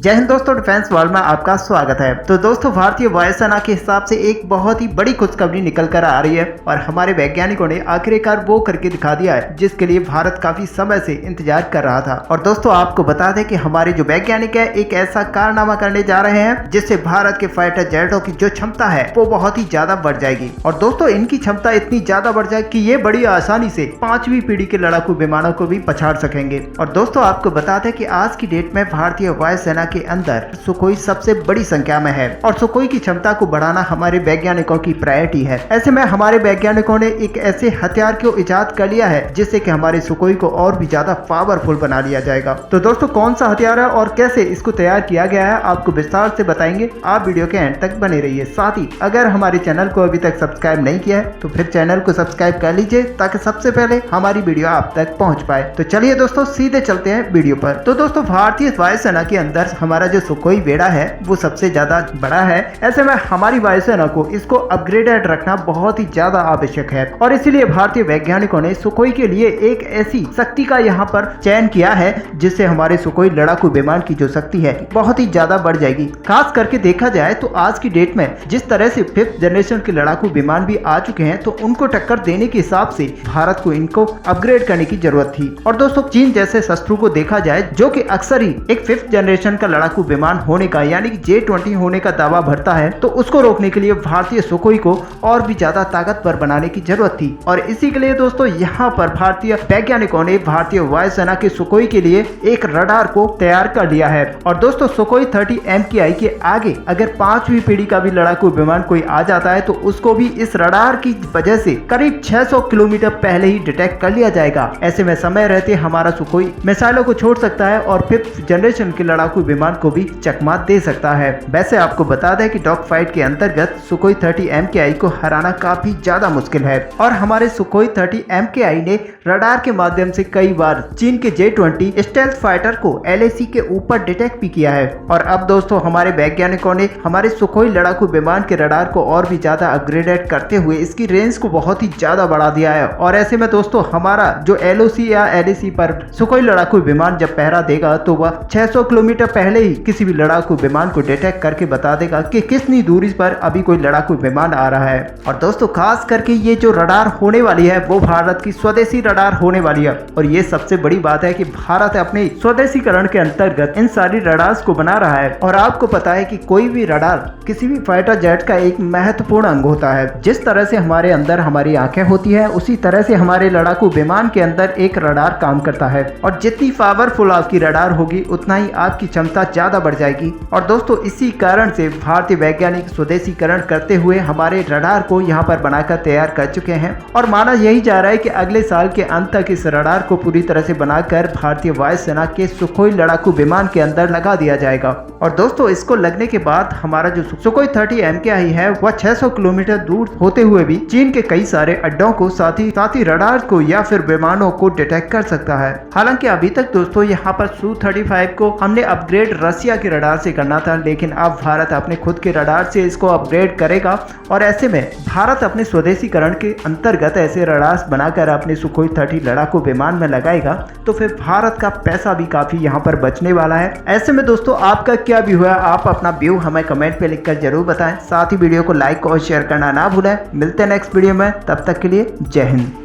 जय हिंद दोस्तों, defence world में आपका स्वागत है। तो दोस्तों, भारतीय वायुसेना के हिसाब से एक बहुत ही बड़ी खुशखबरी निकल कर आ रही है और हमारे वैज्ञानिकों ने आखिरकार वो करके दिखा दिया है जिसके लिए भारत काफी समय से इंतजार कर रहा था। और दोस्तों, आपको बता दें कि हमारे जो वैज्ञानिक है एक ऐसा कारनामा करने जा रहे हैं जिससे भारत के फाइटर जेटों की जो क्षमता है वो बहुत ही ज्यादा बढ़ जाएगी। और दोस्तों, इनकी क्षमता इतनी ज्यादा बढ़ जाएगी कि ये बड़ी आसानी से 5वीं पीढ़ी के लड़ाकू विमानों को भी पछाड़ सकेंगे। और दोस्तों, आपको बता दें कि आज की डेट में भारतीय वायुसेना के अंदर सुखोई सबसे बड़ी संख्या में है और सुखोई की क्षमता को बढ़ाना हमारे वैज्ञानिकों की प्रायोरिटी है। ऐसे में हमारे वैज्ञानिकों ने एक ऐसे हथियार को इजाद कर लिया है जिससे कि हमारे सुखोई को और भी ज्यादा पावरफुल बना लिया जाएगा। तो दोस्तों, कौन सा हथियार है और कैसे इसको तैयार किया गया है आपको विस्तार से बताएंगे। आप वीडियो के एंड तक बने रहिए। साथ ही अगर हमारे चैनल को अभी तक सब्सक्राइब नहीं किया है तो फिर चैनल को सब्सक्राइब कर लीजिए ताकि सबसे पहले हमारी वीडियो आप तक पहुंच पाए। तो चलिए दोस्तों, सीधे चलते हैं वीडियो पर। तो दोस्तों, भारतीय वायुसेना के अंदर हमारा जो सुखोई बेड़ा है वो सबसे ज्यादा बड़ा है। ऐसे में हमारी वायुसेना को इसको अपग्रेडेड रखना बहुत ही ज्यादा आवश्यक है और इसीलिए भारतीय वैज्ञानिकों ने सुखोई के लिए एक ऐसी शक्ति का यहाँ पर चयन किया है जिससे हमारे सुखोई लड़ाकू विमान की जो शक्ति है बहुत ही ज्यादा बढ़ जाएगी। खास करके देखा जाए तो आज की डेट में जिस तरह से 5th जनरेशन के लड़ाकू विमान भी आ चुके हैं तो उनको टक्कर देने के हिसाब से भारत को इनको अपग्रेड करने की जरूरत थी। और दोस्तों, चीन जैसे शत्रु को देखा जाए जो कि अक्सर ही एक 5th जनरेशन का लड़ाकू विमान होने का यानी कि J-20 होने का दावा भरता है, तो उसको रोकने के लिए भारतीय सुखोई को और भी ज्यादा ताकतवर बनाने की जरूरत थी। और इसी के लिए दोस्तों, यहाँ पर भारतीय वैज्ञानिकों ने भारतीय वायुसेना के सुखोई के लिए एक रडार को तैयार कर लिया है। और दोस्तों, सुखोई 30 MKI के आगे अगर 5वीं पीढ़ी का भी लड़ाकू विमान कोई आ जाता है तो उसको भी इस रडार की वजह से करीब 600 किलोमीटर पहले ही डिटेक्ट कर लिया जाएगा। ऐसे में समय रहते हमारा सुखोई मिसाइलों को छोड़ सकता है और 5th जनरेशन के लड़ाकू विमान को भी चकमा दे सकता है। वैसे आपको बता दें कि डॉग फाइट के अंतर्गत सुखोई 30 MKI को हराना काफी ज्यादा मुश्किल है और हमारे सुखोई 30 MKI ने रडार के माध्यम से कई बार चीन के J-20 स्टेल्थ फाइटर को LAC के ऊपर डिटेक्ट भी किया है। और अब दोस्तों, हमारे वैज्ञानिकों ने हमारे सुखोई लड़ाकू विमान के रडार को और भी ज्यादा अपग्रेडेड करते हुए इसकी रेंज को बहुत ही ज्यादा बढ़ा दिया है। और ऐसे में दोस्तों, हमारा जो LOC या LAC पर सुखोई लड़ाकू विमान जब पहरा देगा तो वह 600 किलोमीटर पहले ही किसी भी लड़ाकू विमान को डिटेक्ट करके बता देगा कि कितनी दूरी पर अभी कोई लड़ाकू विमान आ रहा है। और दोस्तों, खास करके ये जो रडार होने वाली है वो भारत की स्वदेशी रडार होने वाली है। और ये सबसे बड़ी बात है कि भारत अपने स्वदेशीकरण के अंतर्गत इन सारी रडार्स को बना रहा है। और आपको पता है कि कोई भी रडार किसी भी फाइटर जेट का एक महत्वपूर्ण अंग होता है। जिस तरह से हमारे अंदर हमारी आंखें होती है उसी तरह से हमारे लड़ाकू विमान के अंदर एक रडार काम करता है। और जितनी पावरफुल आपकी रडार होगी उतना ही आपकी क्षमता ज्यादा बढ़ जाएगी। और दोस्तों, इसी कारण से भारतीय वैज्ञानिक स्वदेशीकरण करते हुए हमारे रडार को यहाँ पर बनाकर तैयार कर चुके हैं और माना यही जा रहा है कि अगले साल के अंत तक इस रडार को पूरी तरह से बनाकर भारतीय वायुसेना के सुखोई लड़ाकू विमान के अंदर लगा दिया जाएगा। और दोस्तों, इसको लगने के बाद हमारा जो सुखोई 30 MKI है वह 600 किलोमीटर दूर होते हुए भी चीन के कई सारे अड्डों को साथ ही रडार को या फिर विमानों को डिटेक्ट कर सकता है। हालांकि अभी तक दोस्तों यहाँ पर Su-35 को हमने अपग्रेड रसिया के रडार से करना था, लेकिन अब भारत अपने खुद के रडार से इसको अपग्रेड करेगा। और ऐसे में भारत अपने स्वदेशीकरण के अंतर्गत ऐसे रडार्स बनाकर अपने सुखोई 30 लड़ाकू विमान में लगाएगा तो फिर भारत का पैसा भी काफी यहाँ पर बचने वाला है। ऐसे में दोस्तों, आपका क्या व्यू है? आप अपना व्यू हमें कमेंट पे लिखकर जरूर बताएं। साथ ही वीडियो को लाइक और शेयर करना ना भूलें। मिलते हैं नेक्स्ट वीडियो में, तब तक के लिए जय हिंद।